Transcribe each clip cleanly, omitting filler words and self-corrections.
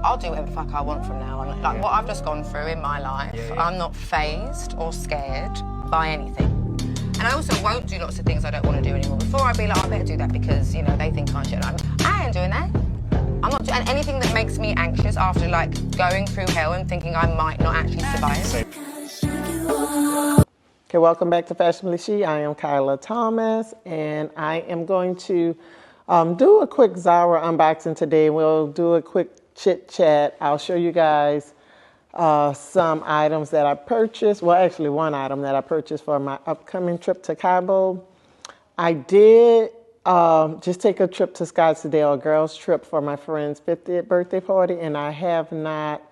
I'll do whatever the fuck I want from now on. Like what I've just gone through in my life, I'm not fazed or scared by anything. And I also won't do lots of things I don't want to do anymore. Before I'd be like, I better do that because, you know, they think I should. I ain't doing that. I'm not doing anything that makes me anxious after like going through hell and thinking I might not actually survive. Okay, welcome back to Fashionably She. I am Kyla Thomas, and I am going to do a quick Zara unboxing today. We'll do a quick chit chat. I'll show you guys some items that I purchased. Well, actually one item that I purchased for my upcoming trip to Cabo. I did just take a trip to Scottsdale, a girls trip for my friend's 50th birthday party, and I have not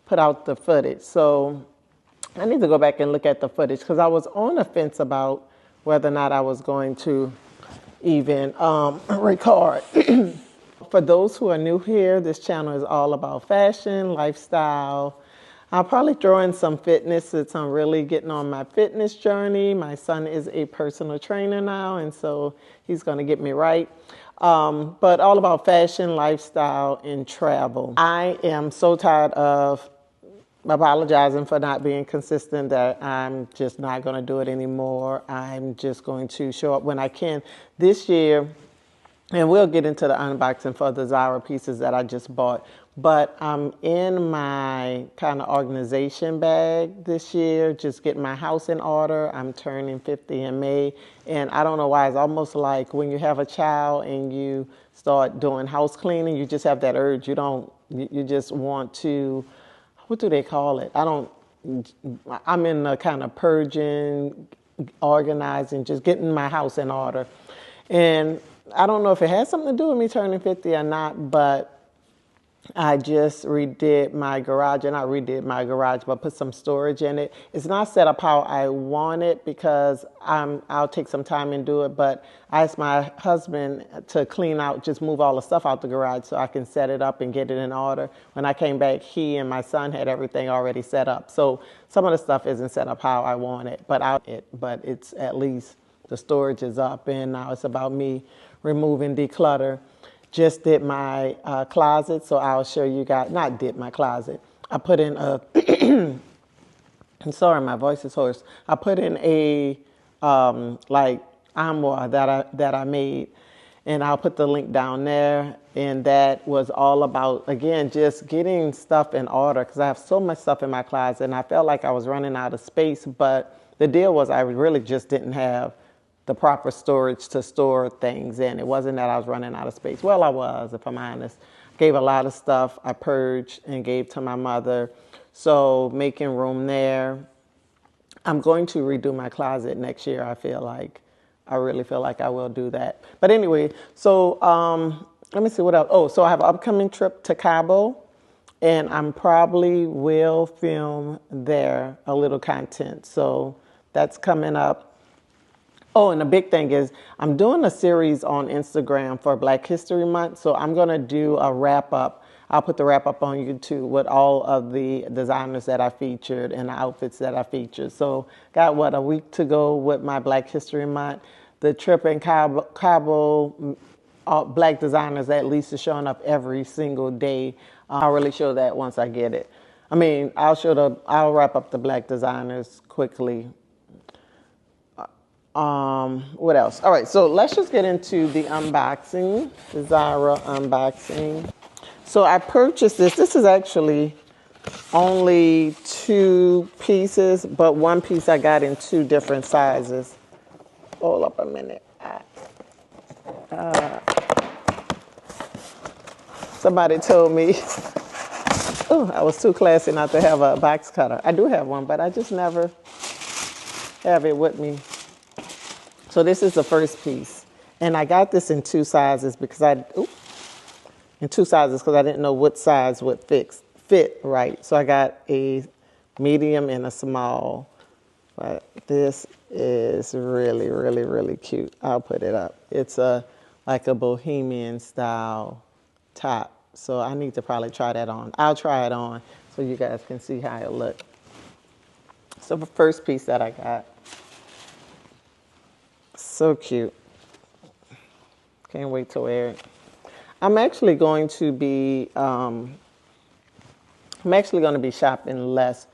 put out the footage. So I need to go back and look at the footage because I was on the fence about whether or not I was going to even record. For those who are new here, this channel is all about fashion, lifestyle. I'll probably throw in some fitness since I'm really getting on my fitness journey. My son is a personal trainer now, and so he's going to get me right. But all about fashion, lifestyle, and travel. I am so tired of apologizing for not being consistent that I'm just not going to do it anymore. I'm just going to show up when I can. This year, and we'll get into the unboxing for the Zara pieces that I just bought, but I'm in my kind of organization bag this year, just getting my house in order. I'm turning 50 in May, and I don't know why, it's almost like when you have a child and you start doing house cleaning, you just have that urge. You just want to, what do they call it? I'm in the kind of purging, organizing, just getting my house in order. And I don't know if it has something to do with me turning 50 or not, but I just redid my garage, and not redid my garage, but put some storage in it. It's not set up how I want it because I'll take some time and do it, but I asked my husband to clean out, just move all the stuff out the garage so I can set it up and get it in order. When I came back, he and my son had everything already set up. So some of the stuff isn't set up how I want it, but it's at least the storage is up, and now it's about me removing declutter. Just did my closet, so I'll show you guys. Not did my closet. I put in a. I'm sorry, my voice is hoarse. I put in a like armoire that I made, and I'll put the link down there. And that was all about, again, just getting stuff in order because I have so much stuff in my closet, and I felt like I was running out of space. But the deal was I really just didn't have the proper storage to store things in. It wasn't that I was running out of space. Well, I was, if I'm honest. Gave a lot of stuff I purged and gave to my mother. So making room there. I'm going to redo my closet next year, I really feel like I will do that. But anyway, so let me see what else. Oh, so I have an upcoming trip to Cabo, and I'm probably will film there a little content. So that's coming up. Oh, and the big thing is I'm doing a series on Instagram for Black History Month. So I'm going to do a wrap up. I'll put the wrap up on YouTube with all of the designers that I featured and the outfits that I featured. So got a week to go with my Black History Month. The trip in Cabo, Black designers at least is showing up every single day. I'll really show that once I get it. I mean, I'll wrap up the Black designers quickly. What else? All right, so let's just get into the unboxing, the Zara unboxing. So I purchased this. This is actually only 2 pieces, but one piece I got in 2 different sizes. Hold up a minute. Somebody told me, oh, I was too classy not to have a box cutter. I do have one, but I just never have it with me. So this is the first piece, and I got this in 2 sizes because I didn't know what size would fit right. So I got a medium and a small, but this is really, really, really cute. I'll put it up. It's like a bohemian style top, so I need to probably try that on. I'll try it on so you guys can see how it looks. So the first piece that I got. So cute. Can't wait to wear it. I'm actually going to be I'm actually going to be shopping less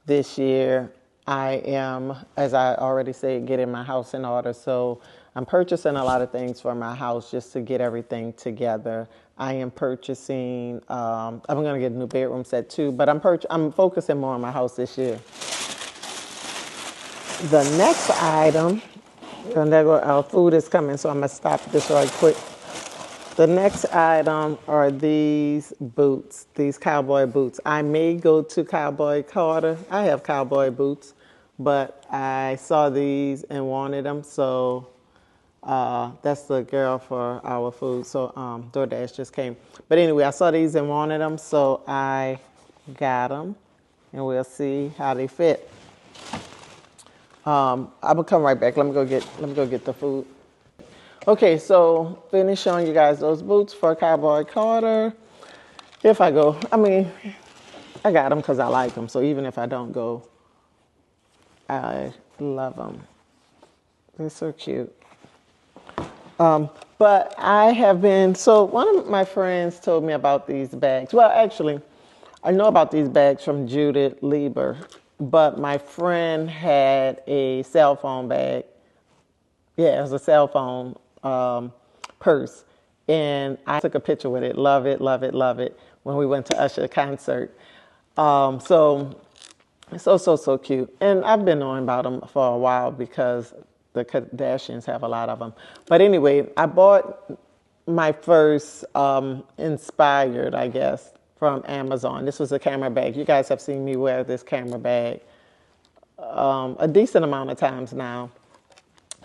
this year. I am, as I already said, getting my house in order. So I'm purchasing a lot of things for my house just to get everything together. I am purchasing, I'm going to get a new bedroom set too, but I'm focusing more on my house this year. The next item, and our food is coming, so I'm going to stop this right quick. The next item are these boots, these cowboy boots. I may go to Cowboy Carter. I have cowboy boots, but I saw these and wanted them, so that's the girl for our food. So DoorDash just came. But anyway, I saw these and wanted them, so I got them, and we'll see how they fit. I'm gonna come right back. Let me go get the food. Okay, so finish showing you guys those boots for Cowboy Carter. If I go, I got them because I like them. So even if I don't go, I love them. They're so cute. But I have been, so one of my friends told me about these bags. Well, actually, I know about these bags from Judith Leiber, but my friend had a cell phone bag. Yeah, it was a cell phone purse. And I took a picture with it. Love it, love it, love it. When we went to Usher concert. So cute. And I've been knowing about them for a while because the Kardashians have a lot of them. But anyway, I bought my first inspired, I guess, from Amazon. This was a camera bag. You guys have seen me wear this camera bag a decent amount of times now.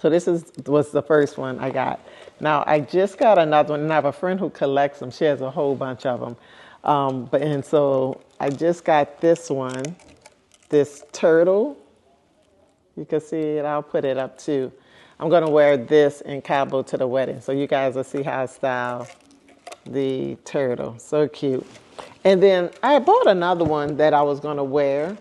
So this was the first one I got. Now, I just got another one, and I have a friend who collects them. She has a whole bunch of them. And so I just got this one, this turtle. You can see it. I'll put it up too. I'm going to wear this in Cabo to the wedding. So you guys will see how I style the turtle. So cute. And then I bought another one that I was going to wear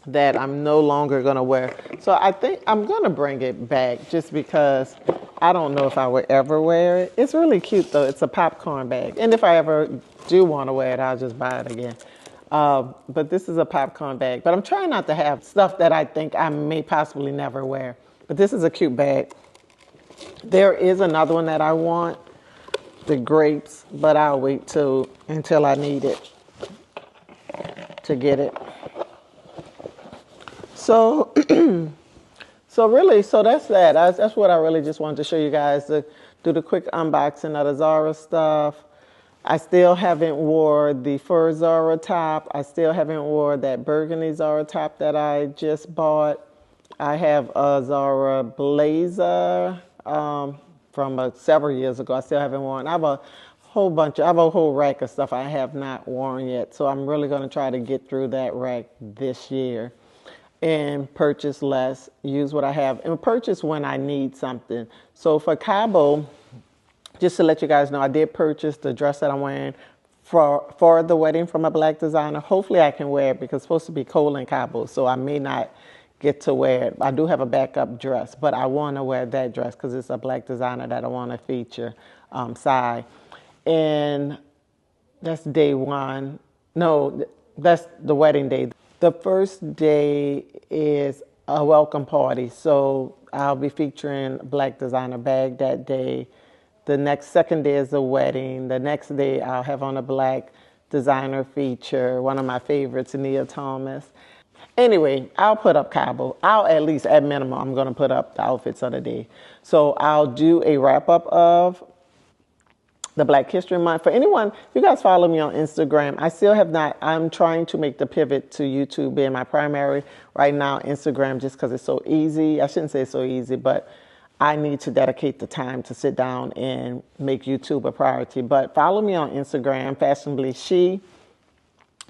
that I'm no longer going to wear. So I think I'm going to bring it back just because I don't know if I would ever wear it. It's really cute though. It's a popcorn bag. And if I ever do want to wear it, I'll just buy it again. But this is a popcorn bag. But I'm trying not to have stuff that I think I may possibly never wear. But this is a cute bag. There is another one that I want, the grapes, but I'll wait until I need it to get it. So that's that. That's what I really just wanted to show you guys, to do the quick unboxing of the Zara stuff. I still haven't wore the fur Zara top. I still haven't wore that burgundy Zara top that I just bought. I have a Zara blazer from several years ago. I still haven't worn. I have a whole rack of stuff I have not worn yet. So I'm really going to try to get through that rack this year and purchase less, use what I have, and purchase when I need something. So for Cabo, just to let you guys know, I did purchase the dress that I'm wearing for the wedding from a black designer. Hopefully I can wear it because it's supposed to be cold in Cabo, so I may not get to wear it. I do have a backup dress, but I want to wear that dress because it's a black designer that I want to feature, Sai. And that's day one. No, that's the wedding day. The first day is a welcome party, so I'll be featuring a black designer bag that day. The second day is the wedding. The next day I'll have on a black designer feature, one of my favorites, Nia Thomas. Anyway, I'll put up Cabo. At least at minimum, I'm going to put up the outfits of the day. So I'll do a wrap up of the Black History Month. For anyone, if you guys follow me on Instagram, I still have not, I'm trying to make the pivot to YouTube being my primary right now, Instagram, just because it's so easy. I shouldn't say it's so easy, but I need to dedicate the time to sit down and make YouTube a priority. But follow me on Instagram, Fashionably She,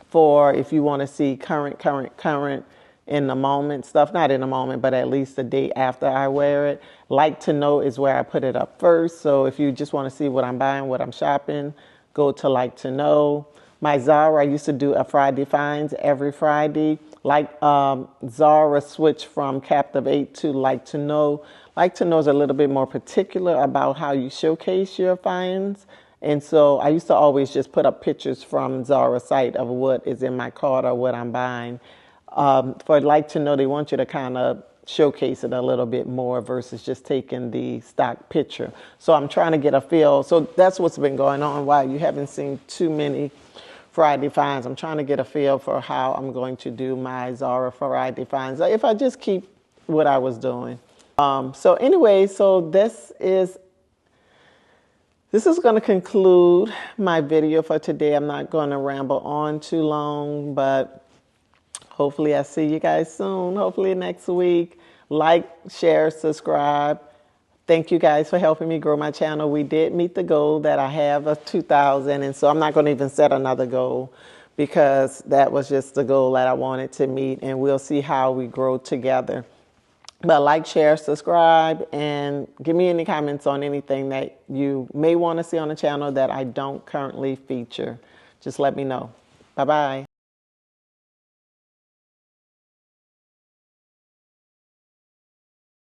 for if you want to see current in the moment stuff. Not in the moment, but at least the day after I wear it. Like to Know is where I put it up first. So if you just want to see what I'm buying, what I'm shopping, go to Like to Know. My Zara, I used to do a Friday finds every Friday. Zara switched from Captivate to Like to Know. Like to Know is a little bit more particular about how you showcase your finds. And so I used to always just put up pictures from Zara site of what is in my cart or what I'm buying. For like to know, they want you to kind of showcase it a little bit more versus just taking the stock picture. So I'm trying to get a feel. So that's what's been going on. Why you haven't seen too many Friday finds. I'm trying to get a feel for how I'm going to do my Zara Friday finds if I just keep what I was doing. So anyway, so this is going to conclude my video for today. I'm not going to ramble on too long, but hopefully I see you guys soon. Hopefully next week. Like, share, subscribe. Thank you guys for helping me grow my channel. We did meet the goal that I have of 2,000, and so I'm not going to even set another goal because that was just the goal that I wanted to meet, and we'll see how we grow together. But like, share, subscribe, and give me any comments on anything that you may want to see on the channel that I don't currently feature. Just let me know. Bye-bye.